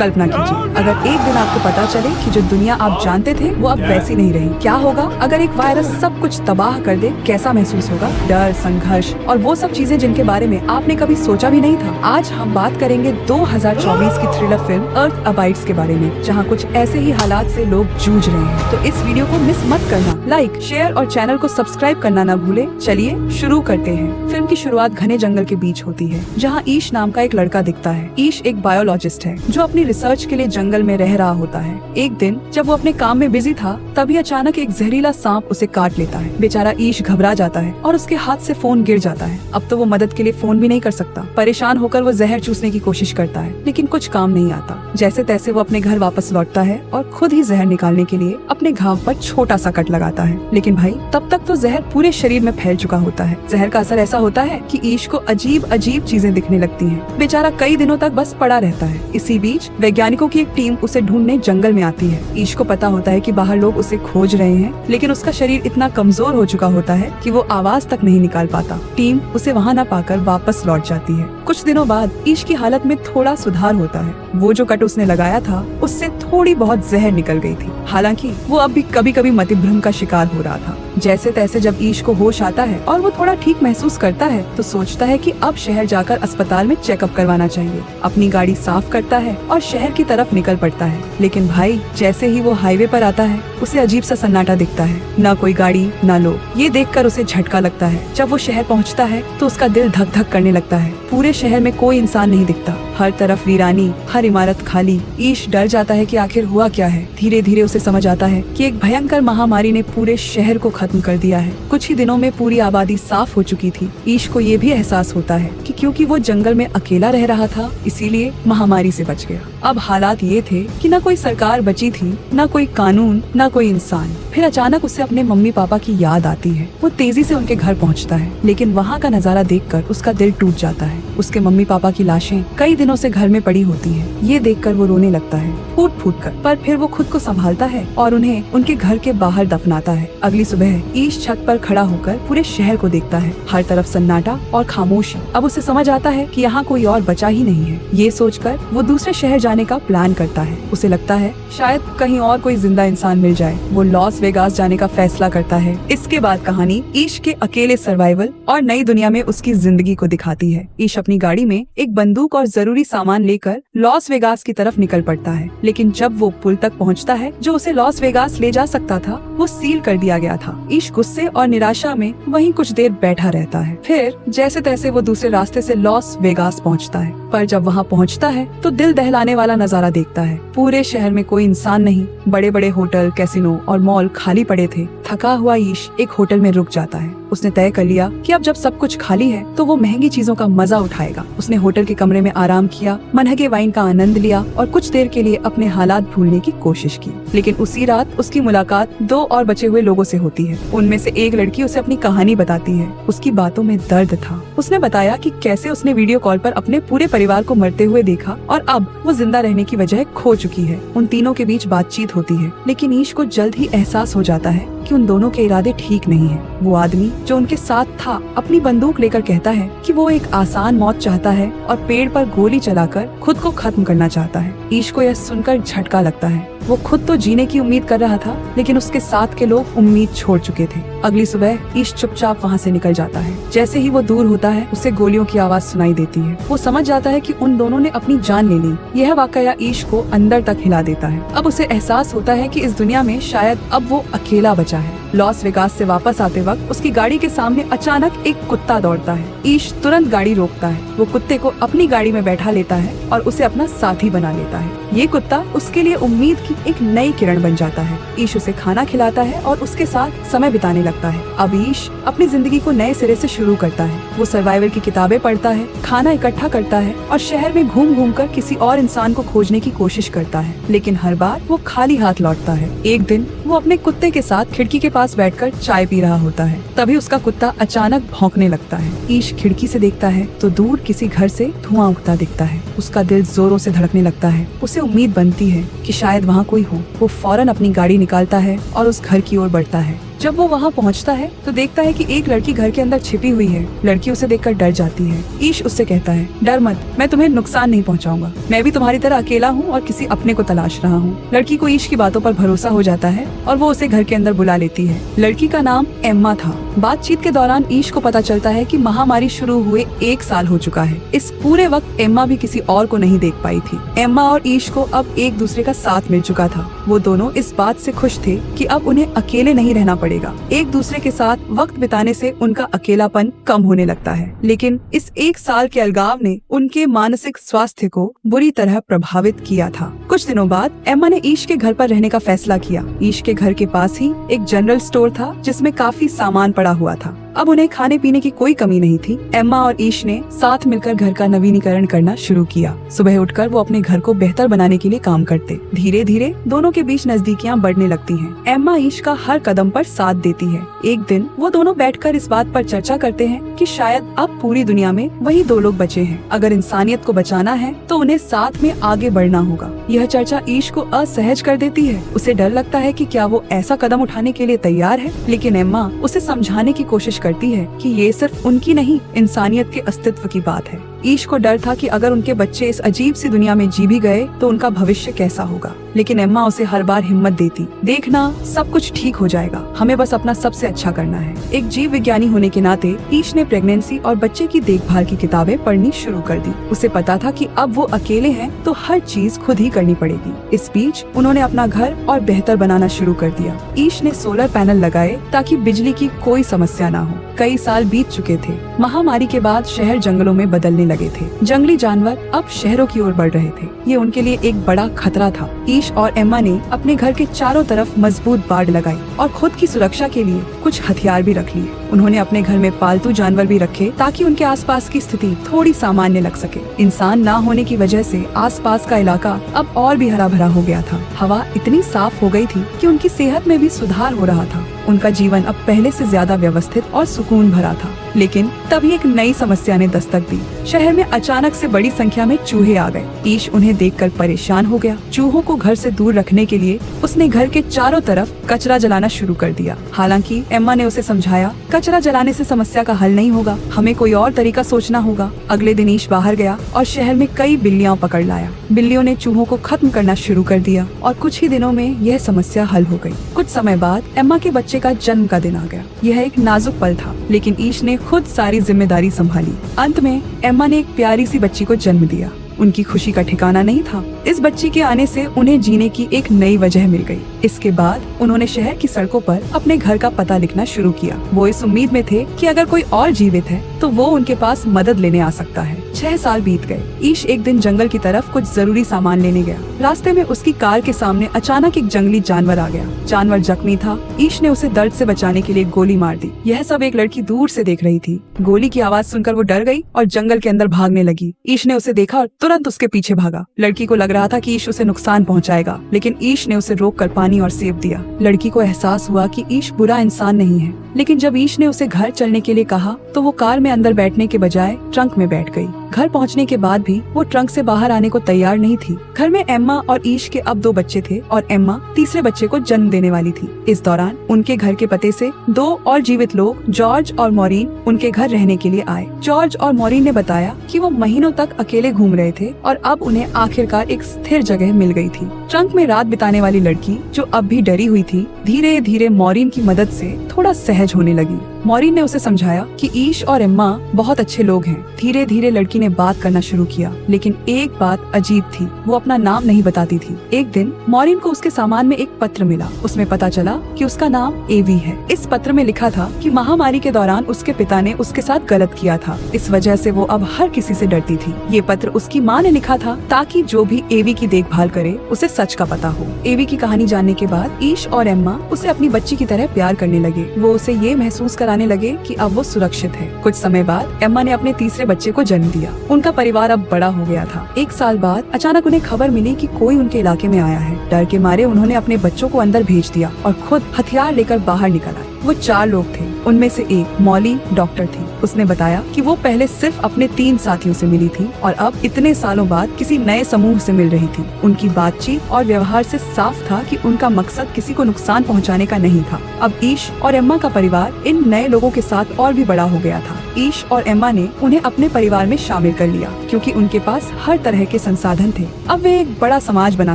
कल्पना कीजिए, अगर एक दिन आपको पता चले कि जो दुनिया आप जानते थे वो अब वैसी नहीं रही। क्या होगा अगर एक वायरस सब कुछ तबाह कर दे? कैसा महसूस होगा? डर, संघर्ष और वो सब चीजें जिनके बारे में आपने कभी सोचा भी नहीं था। आज हम बात करेंगे 2024 की थ्रिलर फिल्म अर्थ अबाइड्स के बारे में, जहाँ कुछ ऐसे ही हालात से लोग जूझ रहे हैं। तो इस वीडियो को मिस मत करना, लाइक, शेयर और चैनल को सब्सक्राइब करना ना भूले। चलिए शुरू करते हैं। फिल्म की शुरुआत घने जंगल के बीच होती है, जहाँ ईश नाम का एक लड़का दिखता है। ईश एक बायोलॉजिस्ट है जो अपनी रिसर्च के लिए जंगल में रह रहा होता है। एक दिन जब वो अपने काम में बिजी था, तभी अचानक एक जहरीला सांप उसे काट लेता है। बेचारा ईश घबरा जाता है और उसके हाथ से फोन गिर जाता है। अब तो वो मदद के लिए फोन भी नहीं कर सकता। परेशान होकर वो जहर चूसने की कोशिश करता है, लेकिन कुछ काम नहीं आता। जैसे तैसे वो अपने घर वापस लौटता है और खुद ही जहर निकालने के लिए अपने घाव पर छोटा सा कट लगाता है। लेकिन भाई, तब तक तो जहर पूरे शरीर में फैल चुका होता है। जहर का असर ऐसा होता है कि ईश को अजीब अजीब चीजें दिखने लगती हैं। बेचारा कई दिनों तक बस पड़ा रहता है। इसी बीच वैज्ञानिकों की एक टीम उसे ढूंढने जंगल में आती है। ईश को पता होता है कि बाहर लोग उसे खोज रहे हैं, लेकिन उसका शरीर इतना कमजोर हो चुका होता है कि वो आवाज तक नहीं निकाल पाता। टीम उसे वहाँ न पाकर वापस लौट जाती है। कुछ दिनों बाद ईश की हालत में थोड़ा सुधार होता है। वो जो कट उसने लगाया था उससे थोड़ी बहुत जहर निकल गई थी। हालांकि वो अब भी कभी कभी मतिभ्रम का शिकार हो रहा था। जैसे तैसे जब ईश को होश आता है और वो थोड़ा ठीक महसूस करता है, तो सोचता है कि अब शहर जाकर अस्पताल में चेकअप करवाना चाहिए। अपनी गाड़ी साफ करता है और शहर की तरफ निकल पड़ता है। लेकिन भाई, जैसे ही वो हाईवे पर आता है, उसे अजीब सा सन्नाटा दिखता है। ना कोई गाड़ी, ना लोग। ये देखकर उसे झटका लगता है। जब वो शहर पहुंचता है तो उसका दिल धक धक करने लगता है। पूरे शहर में कोई इंसान नहीं दिखता। हर तरफ वीरानी, हर इमारत खाली। ईश डर जाता है कि आखिर हुआ क्या है। धीरे धीरे उसे समझ आता है कि एक भयंकर महामारी ने पूरे शहर को खत्म कर दिया है। कुछ ही दिनों में पूरी आबादी साफ हो चुकी थी। ईश को ये भी एहसास होता है कि क्योंकि वो जंगल में अकेला रह रहा था, इसीलिए महामारी से बच गया। अब हालात ये थे कि न कोई सरकार बची थी, न कोई कानून, न कोई इंसान। फिर अचानक उसे अपने मम्मी पापा की याद आती है। वो तेजी से उनके घर पहुंचता है, लेकिन वहाँ का नजारा देखकर उसका दिल टूट जाता है। उसके मम्मी पापा की लाशें कई दिनों से घर में पड़ी होती हैं। ये देखकर वो रोने लगता है, फूट फूट कर। पर फिर वो खुद को संभालता है और उन्हें उनके घर के बाहर दफनाता है। अगली सुबह ईश छत पर खड़ा होकर पूरे शहर को देखता है। हर तरफ सन्नाटा और खामोशी। अब उसे समझ आता है कि यहाँ कोई और बचा ही नहीं है। ये सोचकर वो दूसरे शहर जाने का प्लान करता है। उसे लगता है शायद कहीं और कोई जिंदा इंसान मिल जाए। वो लॉस वेगास जाने का फैसला करता है। इसके बाद कहानी ईश के अकेले सर्वाइवल और नई दुनिया में उसकी जिंदगी को दिखाती है। ईश अपनी गाड़ी में एक बंदूक और जरूरी सामान लेकर लॉस वेगास की तरफ निकल पड़ता है। लेकिन जब वो पुल तक पहुंचता है जो उसे लॉस वेगास ले जा सकता था, वो सील कर दिया गया था। ईश गुस्से और निराशा में वहीं कुछ देर बैठा रहता है। फिर जैसे तैसे वो दूसरे रास्ते से लॉस वेगास पहुंचता है। पर जब वहाँ पहुंचता है तो दिल दहलाने वाला नजारा देखता है। पूरे शहर में कोई इंसान नहीं। बड़े बड़े होटल, कैसीनो और मॉल खाली पड़े थे। थका हुआ ईश एक होटल में रुक जाता है। उसने तय कर लिया कि अब जब सब कुछ खाली है तो वो महंगी चीजों का मजा उठाएगा। उसने होटल के कमरे में आराम किया, मनहगे वाइन का आनंद लिया और कुछ देर के लिए अपने हालात भूलने की कोशिश की। लेकिन उसी रात उसकी मुलाकात दो और बचे हुए लोगों से होती है। उनमें से एक लड़की उसे अपनी कहानी बताती है। उसकी बातों में दर्द था। उसने बताया कि कैसे उसने वीडियो कॉल पर अपने पूरे परिवार को मरते हुए देखा और अब वो जिंदा रहने की वजह खो चुकी है। उन तीनों के बीच बातचीत होती है, लेकिन ईश को जल्द ही एहसास हो जाता है कि उन दोनों के इरादे ठीक नहीं है। वो आदमी जो उनके साथ था अपनी बंदूक लेकर कहता है कि वो एक आसान मौत चाहता है और पेड़ पर गोली चलाकर खुद को खत्म करना चाहता है। ईश को यह सुनकर झटका लगता है। वो खुद तो जीने की उम्मीद कर रहा था, लेकिन उसके साथ के लोग उम्मीद छोड़ चुके थे। अगली सुबह ईश चुपचाप वहाँ से निकल जाता है। जैसे ही वो दूर होता है, उसे गोलियों की आवाज सुनाई देती है। वो समझ जाता है कि उन दोनों ने अपनी जान ले ली। यह वाकया ईश को अंदर तक हिला देता है। अब उसे एहसास होता है कि इस दुनिया में शायद अब वो अकेला बचा है। लॉस वेगास से वापस आते वक्त उसकी गाड़ी के सामने अचानक एक कुत्ता दौड़ता है। ईश तुरंत गाड़ी रोकता है। वो कुत्ते को अपनी गाड़ी में बैठा लेता है और उसे अपना साथी बना लेता है। ये कुत्ता उसके लिए उम्मीद की एक नई किरण बन जाता है। ईश उसे खाना खिलाता है और उसके साथ समय बिताने लगता है। अब ईश अपनी जिंदगी को नए सिरे से शुरू करता है। वो सर्वाइवल की किताबें पढ़ता है, खाना इकट्ठा करता है और शहर में घूम घूम कर किसी और इंसान को खोजने की कोशिश करता है। लेकिन हर बार वो खाली हाथ लौटता है। एक दिन वो अपने कुत्ते के साथ खिड़की के पास बैठकर चाय पी रहा होता है। तभी उसका कुत्ता अचानक भौंकने लगता है। ईश खिड़की से देखता है तो दूर किसी घर से धुआं उठता दिखता है। उसका दिल जोरों से धड़कने लगता है। उसे उम्मीद बनती है कि शायद वहाँ कोई हो। वो फौरन अपनी गाड़ी निकालता है और उस घर की ओर बढ़ता है। जब वो वहाँ पहुँचता है तो देखता है कि एक लड़की घर के अंदर छिपी हुई है। लड़की उसे देखकर डर जाती है। ईश उससे कहता है, डर मत, मैं तुम्हें नुकसान नहीं पहुँचाऊंगा। मैं भी तुम्हारी तरह अकेला हूँ और किसी अपने को तलाश रहा हूँ। लड़की को ईश की बातों पर भरोसा हो जाता है और वो उसे घर के अंदर बुला लेती है। लड़की का नाम एम्मा था। बातचीत के दौरान ईश को पता चलता है कि महामारी शुरू हुए 1 साल हो चुका है। इस पूरे वक्त एम्मा भी किसी और को नहीं देख पाई थी। एम्मा और ईश को अब एक दूसरे का साथ मिल चुका था। वो दोनों इस बात से खुश थे कि अब उन्हें अकेले नहीं रहना पड़ेगा। एक दूसरे के साथ वक्त बिताने से उनका अकेलापन कम होने लगता है। लेकिन इस 1 साल के अलगाव ने उनके मानसिक स्वास्थ्य को बुरी तरह प्रभावित किया था। कुछ दिनों बाद एम्मा ने ईश के घर पर रहने का फैसला किया। ईश के घर के पास ही एक जनरल स्टोर था जिसमें काफी सामान पड़ा हुआ था। अब उन्हें खाने पीने की कोई कमी नहीं थी। एम्मा और ईश ने साथ मिलकर घर का नवीनीकरण करना शुरू किया। सुबह उठकर वो अपने घर को बेहतर बनाने के लिए काम करते। धीरे धीरे दोनों के बीच नजदीकियां बढ़ने लगती हैं। एम्मा ईश का हर कदम पर साथ देती है। एक दिन वो दोनों बैठकर इस बात पर चर्चा करते हैं कि शायद अब पूरी दुनिया में वही 2 लोग बचे हैं। अगर इंसानियत को बचाना है तो उन्हें साथ में आगे बढ़ना होगा। यह चर्चा ईश को असहज कर देती है। उसे डर लगता है कि क्या वो ऐसा कदम उठाने के लिए तैयार है, लेकिन एम्मा उसे समझाने की कोशिश करती है कि ये सिर्फ उनकी नहीं, इंसानियत के अस्तित्व की बात है। ईश को डर था कि अगर उनके बच्चे इस अजीब सी दुनिया में जी भी गए तो उनका भविष्य कैसा होगा, लेकिन एम्मा उसे हर बार हिम्मत देती। देखना, सब कुछ ठीक हो जाएगा, हमें बस अपना सबसे अच्छा करना है। एक जीव विज्ञानी होने के नाते ईश ने प्रेगनेंसी और बच्चे की देखभाल की किताबें पढ़नी शुरू कर दी। उसे पता था कि अब वो अकेले हैं तो हर चीज खुद ही करनी पड़ेगी। इस बीच उन्होंने अपना घर और बेहतर बनाना शुरू कर दिया। ईश ने सोलर पैनल लगाए ताकि बिजली की कोई समस्या न हो। कई साल बीत चुके थे। महामारी के बाद शहर जंगलों में बदलने लगे थे। जंगली जानवर अब शहरों की ओर बढ़ रहे थे। ये उनके लिए एक बड़ा खतरा था। ईश और एम्मा ने अपने घर के चारों तरफ मजबूत बाड़ लगाई और खुद की सुरक्षा के लिए कुछ हथियार भी रख लिए। उन्होंने अपने घर में पालतू जानवर भी रखे ताकि उनके आसपास की स्थिति थोड़ी सामान्य लग सके। इंसान ना होने की वजह से आसपास का इलाका अब और भी हरा भरा हो गया था। हवा इतनी साफ हो गई थी कि उनकी सेहत में भी सुधार हो रहा था। उनका जीवन अब पहले से ज्यादा व्यवस्थित और सुकून भरा था। लेकिन तभी एक नई समस्या ने दस्तक दी। शहर में अचानक से बड़ी संख्या में चूहे आ गए। ईश उन्हें देखकर परेशान हो गया। चूहों को घर से दूर रखने के लिए उसने घर के चारों तरफ कचरा जलाना शुरू कर दिया। हालांकि एम्मा ने उसे समझाया, कचरा जलाने से समस्या का हल नहीं होगा, हमें कोई और तरीका सोचना होगा। अगले दिन ईश बाहर गया और शहर में कई बिल्लियां पकड़ लाया। बिल्लियों ने चूहों को खत्म करना शुरू कर दिया और कुछ ही दिनों में यह समस्या हल हो गई। कुछ समय बाद एम्मा के बच्चे का जन्म का दिन आ गया। यह एक नाजुक पल था, लेकिन ईश ने खुद सारी जिम्मेदारी संभाली। अंत में एम्मा ने एक प्यारी सी बच्ची को जन्म दिया। उनकी खुशी का ठिकाना नहीं था। इस बच्ची के आने से उन्हें जीने की एक नई वजह मिल गई। इसके बाद उन्होंने शहर की सड़कों पर अपने घर का पता लिखना शुरू किया। वो इस उम्मीद में थे कि अगर कोई और जीवित है तो वो उनके पास मदद लेने आ सकता है। 6 साल बीत गए। ईश एक दिन जंगल की तरफ कुछ जरूरी सामान लेने गया। रास्ते में उसकी कार के सामने अचानक एक जंगली जानवर आ गया। जानवर जख्मी था। ईश ने उसे दर्द से बचाने के लिए गोली मार दी। यह सब एक लड़की दूर से देख रही थी। गोली की आवाज सुनकर वो डर गई और जंगल के अंदर भागने लगी। ईश ने उसे देखा और तुरंत उसके पीछे भागा। लड़की को लग रहा था कि ईश उसे नुकसान पहुंचाएगा, लेकिन ईश ने उसे रोककर पानी और सेब दिया। लड़की को एहसास हुआ कि ईश बुरा इंसान नहीं है, लेकिन जब ईश ने उसे घर चलने के लिए कहा तो वो कार में अंदर बैठने के बजाय ट्रंक में बैठ गई। घर पहुंचने के बाद भी वो ट्रंक से बाहर आने को तैयार नहीं थी। घर में एम्मा और ईश के अब 2 बच्चे थे और एम्मा तीसरे बच्चे को जन्म देने वाली थी। इस दौरान उनके घर के पते से 2 और जीवित लोग, जॉर्ज और मॉरीन, उनके घर रहने के लिए आए। जॉर्ज और मॉरीन ने बताया कि वो महीनों तक अकेले घूम रहे थे और अब उन्हें आखिरकार एक स्थिर जगह मिल गई थी। ट्रंक में रात बिताने वाली लड़की, जो अब भी डरी हुई थी, धीरे धीरे मॉरीन की मदद से थोड़ा सहज होने लगी। मॉरीन ने उसे समझाया कि ईश और एम्मा बहुत अच्छे लोग हैं। धीरे धीरे लड़की ने बात करना शुरू किया, लेकिन एक बात अजीब थी, वो अपना नाम नहीं बताती थी। एक दिन मॉरीन को उसके सामान में एक पत्र मिला। उसमें पता चला कि उसका नाम एवी है। इस पत्र में लिखा था कि महामारी के दौरान उसके पिता ने उसके साथ गलत किया था, इस वजह से वो अब हर किसी से डरती थी। ये पत्र उसकी माँ ने लिखा था ताकि जो भी एवी की देखभाल करे उसे सच का पता हो। एवी की कहानी जानने के बाद ईश और एम्मा उसे अपनी बच्ची की तरह प्यार करने लगे। वो उसे ये महसूस कराने लगे कि अब वो सुरक्षित है। कुछ समय बाद एम्मा ने अपने तीसरे बच्चे को जन्म दिया। उनका परिवार अब बड़ा हो गया था। 1 साल बाद अचानक उन्हें खबर मिली कि कोई उनके इलाके में आया है। डर के मारे उन्होंने अपने बच्चों को अंदर भेज दिया और खुद हथियार लेकर बाहर निकल आए। वो 4 लोग थे। उनमें से एक मॉली डॉक्टर थी। उसने बताया कि वो पहले सिर्फ अपने 3 साथियों से मिली थी और अब इतने सालों बाद किसी नए समूह से मिल रही थी। उनकी बातचीत और व्यवहार से साफ था कि उनका मकसद किसी को नुकसान पहुंचाने का नहीं था। अब ईश और एम्मा का परिवार इन नए लोगों के साथ और भी बड़ा हो गया था। ईश और एम्मा ने उन्हें अपने परिवार में शामिल कर लिया क्योंकि उनके पास हर तरह के संसाधन थे। अब वे एक बड़ा समाज बना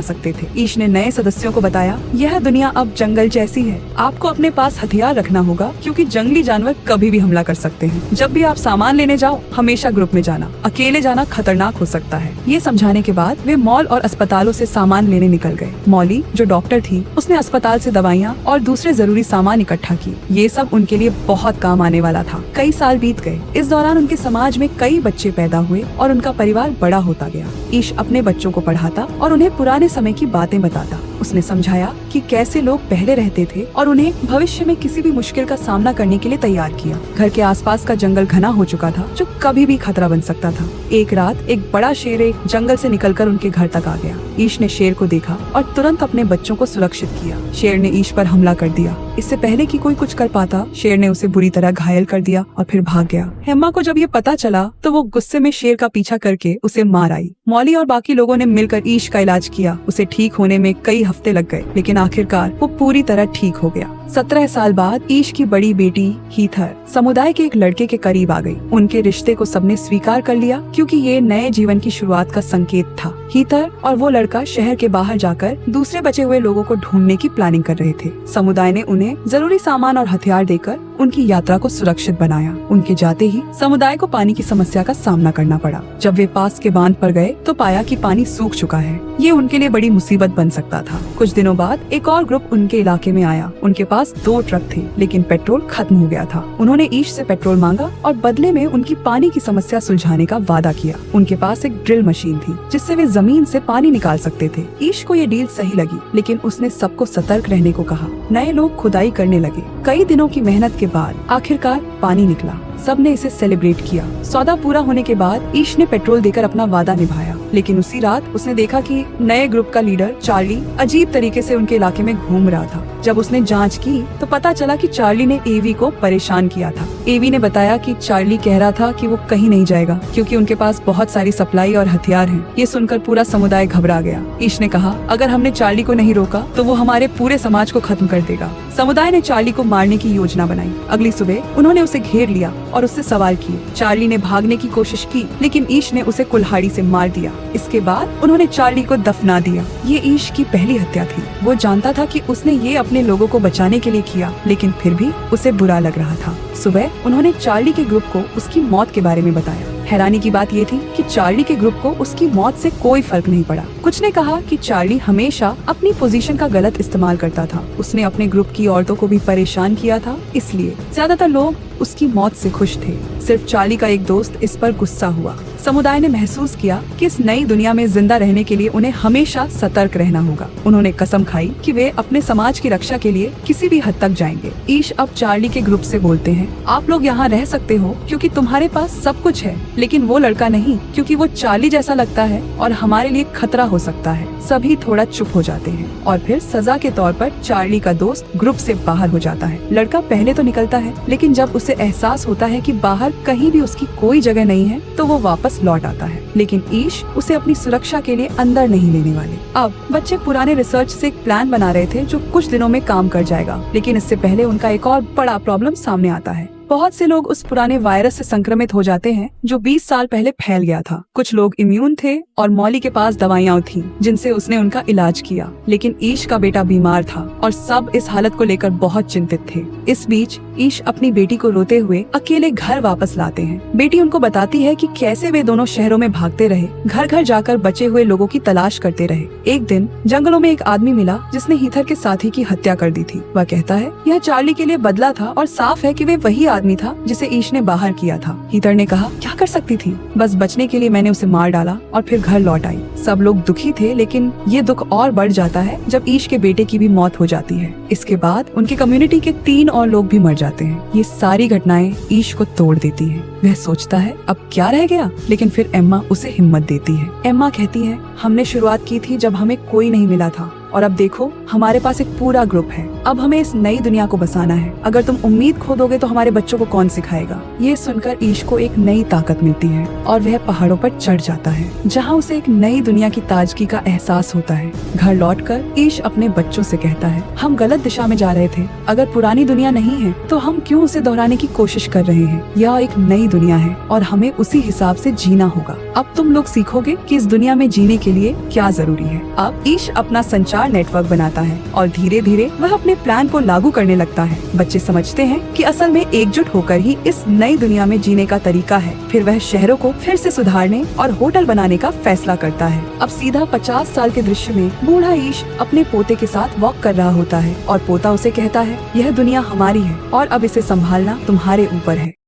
सकते थे। ईश ने नए सदस्यों को बताया, यह दुनिया अब जंगल जैसी है। आपको अपने पास हथियार रखना होगा क्योंकि जंगली जानवर कभी भी हमला कर सकते हैं। जब भी आप सामान लेने जाओ, हमेशा ग्रुप में जाना। अकेले जाना खतरनाक हो सकता है। ये समझाने के बाद वे मॉल और अस्पतालों से सामान लेने निकल गए। मॉली जो डॉक्टर थी, उसने अस्पताल से दवाइयाँ और दूसरे जरूरी सामान इकट्ठा की। ये सब उनके लिए बहुत काम आने वाला था। कई साल बीत गए। इस दौरान उनके समाज में कई बच्चे पैदा हुए और उनका परिवार बड़ा होता गया। ईश अपने बच्चों को पढ़ाता और उन्हें पुराने समय की बातें बताता। उसने समझाया कि कैसे लोग पहले रहते थे और उन्हें भविष्य में किसी भी मुश्किल का सामना करने के लिए तैयार किया। घर के आसपास का जंगल घना हो चुका था जो कभी भी खतरा बन सकता था। एक रात एक बड़ा शेर एक जंगल से निकलकर उनके घर तक आ गया। ईश ने शेर को देखा और तुरंत अपने बच्चों को सुरक्षित किया। शेर ने ईश पर हमला कर दिया। इससे पहले कि कोई कुछ कर पाता, शेर ने उसे बुरी तरह घायल कर दिया और फिर भाग गया। एम्मा को जब ये पता चला तो वो गुस्से में शेर का पीछा करके उसे मार आई। मॉली और बाकी लोगों ने मिलकर ईश का इलाज किया। उसे ठीक होने में कई हफ्ते लग गए, लेकिन आखिरकार वो पूरी तरह ठीक हो गया। 17 साल बाद ईश की बड़ी बेटी हीथर समुदाय के एक लड़के के करीब आ गई। उनके रिश्ते को सबने स्वीकार कर लिया क्योंकि ये नए जीवन की शुरुआत का संकेत था। हीथर और वो लड़का शहर के बाहर जाकर दूसरे बचे हुए लोगों को ढूंढने की प्लानिंग कर रहे थे। समुदाय ने उन्हें जरूरी सामान और हथियार देकर उनकी यात्रा को सुरक्षित बनाया। उनके जाते ही समुदाय को पानी की समस्या का सामना करना पड़ा। जब वे पास के बांध पर गए तो पाया कि पानी सूख चुका है। ये उनके लिए बड़ी मुसीबत बन सकता था। कुछ दिनों बाद एक और ग्रुप उनके इलाके में आया। उनके पास 2 ट्रक थे, लेकिन पेट्रोल खत्म हो गया था। उन्होंने ईश से पेट्रोल मांगा और बदले में उनकी पानी की समस्या सुलझाने का वादा किया। उनके पास एक ड्रिल मशीन थी जिससे वे जमीन से पानी निकाल सकते थे। ईश को ये डील सही लगी, लेकिन उसने सबको सतर्क रहने को कहा। नए लोग खुदाई करने लगे। कई दिनों की मेहनत के बाद आखिरकार पानी निकला। सबने इसे सेलिब्रेट किया। सौदा पूरा होने के बाद ईश ने पेट्रोल देकर अपना वादा निभाया, लेकिन उसी रात उसने देखा कि नए ग्रुप का लीडर चार्ली अजीब तरीके से उनके इलाके में घूम रहा था। जब उसने जांच की तो पता चला कि चार्ली ने एवी को परेशान किया था। एवी ने बताया कि चार्ली कह रहा था कि वो कहीं नहीं जाएगा क्योंकि उनके पास बहुत सारी सप्लाई और हथियार हैं। ये सुनकर पूरा समुदाय घबरा गया। ईश ने कहा, अगर हमने चार्ली को नहीं रोका तो वो हमारे पूरे समाज को खत्म कर देगा। समुदाय ने चार्ली को मारने की योजना बनाई। अगली सुबह उन्होंने उसे घेर लिया और उससे सवाल किए। चार्ली ने भागने की कोशिश की, लेकिन ईश ने उसे कुल्हाड़ी से मार दिया। इसके बाद उन्होंने चार्ली को दफना दिया। ये ईश की पहली हत्या थी। वो जानता था कि उसने ये अपने लोगों को बचाने के लिए किया, लेकिन फिर भी उसे बुरा लग रहा था। सुबह उन्होंने चार्ली के ग्रुप को उसकी मौत के बारे में बताया। हैरानी की बात ये थी कि चार्ली के ग्रुप को उसकी मौत से कोई फर्क नहीं पड़ा। कुछ ने कहा कि चार्ली हमेशा अपनी पोजीशन का गलत इस्तेमाल करता था। उसने अपने ग्रुप की औरतों को भी परेशान किया था, इसलिए ज्यादातर लोग उसकी मौत से खुश थे। सिर्फ चार्ली का एक दोस्त इस पर गुस्सा हुआ। समुदाय ने महसूस किया कि इस नई दुनिया में जिंदा रहने के लिए उन्हें हमेशा सतर्क रहना होगा। उन्होंने कसम खाई कि वे अपने समाज की रक्षा के लिए किसी भी हद तक जाएंगे। ईश अब चार्ली के ग्रुप से बोलते हैं, आप लोग यहाँ रह सकते हो क्योंकि तुम्हारे पास सब कुछ है, लेकिन वो लड़का नहीं क्योंकि वो चार्ली जैसा लगता है और हमारे लिए खतरा हो सकता है। सभी थोड़ा चुप हो जाते हैं और फिर सजा के तौर पर चार्ली का दोस्त ग्रुप से बाहर हो जाता है। लड़का पहले तो निकलता है, लेकिन जब उसे एहसास होता है कि बाहर कहीं भी उसकी कोई जगह नहीं है तो वो वापस लौट आता है। लेकिन ईश उसे अपनी सुरक्षा के लिए अंदर नहीं लेने वाले। अब बच्चे पुराने रिसर्च से एक प्लान बना रहे थे जो कुछ दिनों में काम कर जाएगा, लेकिन इससे पहले उनका एक और बड़ा प्रॉब्लम सामने आता है। बहुत से लोग उस पुराने वायरस से संक्रमित हो जाते हैं जो 20 साल पहले फैल गया था। कुछ लोग इम्यून थे और मॉली के पास दवाइयाँ थीं जिनसे उसने उनका इलाज किया, लेकिन ईश का बेटा बीमार था और सब इस हालत को लेकर बहुत चिंतित थे। इस बीच ईश अपनी बेटी को रोते हुए अकेले घर वापस लाते हैं। बेटी उनको बताती है कि कैसे वे दोनों शहरों में भागते रहे, घर घर जाकर बचे हुए लोगों की तलाश करते रहे। एक दिन जंगलों में एक आदमी मिला जिसने हीथर के साथी की हत्या कर दी थी। वह कहता है यह चार्ली के लिए बदला था और साफ है कि वे वही आदमी था जिसे ईश ने बाहर किया था। हीथर ने कहा, क्या कर सकती थी, बस बचने के लिए मैंने उसे मार डाला और फिर घर लौट आई। सब लोग दुखी थे, लेकिन ये दुख और बढ़ जाता है जब ईश के बेटे की भी मौत हो जाती है। इसके बाद उनकी कम्युनिटी के 3 और लोग भी मर जाते हैं। ये सारी घटनाएं ईश को तोड़ देती हैं। वह सोचता है अब क्या रह गया, लेकिन फिर एम्मा उसे हिम्मत देती है। एम्मा कहती है, हमने शुरुआत की थी जब हमें कोई नहीं मिला था और अब देखो हमारे पास एक पूरा ग्रुप है। अब हमें इस नई दुनिया को बसाना है। अगर तुम उम्मीद खो दोगे तो हमारे बच्चों को कौन सिखाएगा। ये सुनकर ईश को एक नई ताकत मिलती है और वह पहाड़ों पर चढ़ जाता है, जहाँ उसे एक नई दुनिया की ताजगी का एहसास होता है। घर लौटकर ईश अपने बच्चों से कहता है, हम गलत दिशा में जा रहे थे। अगर पुरानी दुनिया नहीं है तो हम क्यों उसे दोहराने की कोशिश कर रहे हैं। यह एक नई दुनिया है और हमें उसी हिसाब से जीना होगा। अब तुम लोग सीखोगे कि इस दुनिया में जीने के लिए क्या जरूरी है। अब ईश अपना संचार नेटवर्क बनाता है और धीरे धीरे वह अपने प्लान को लागू करने लगता है। बच्चे समझते हैं कि असल में एकजुट होकर ही इस नई दुनिया में जीने का तरीका है। फिर वह शहरों को फिर से सुधारने और होटल बनाने का फैसला करता है। अब सीधा 50 साल के दृश्य में बूढ़ा ईश अपने पोते के साथ वॉक कर रहा होता है और पोता उसे कहता है, यह दुनिया हमारी है और अब इसे संभालना तुम्हारे ऊपर है।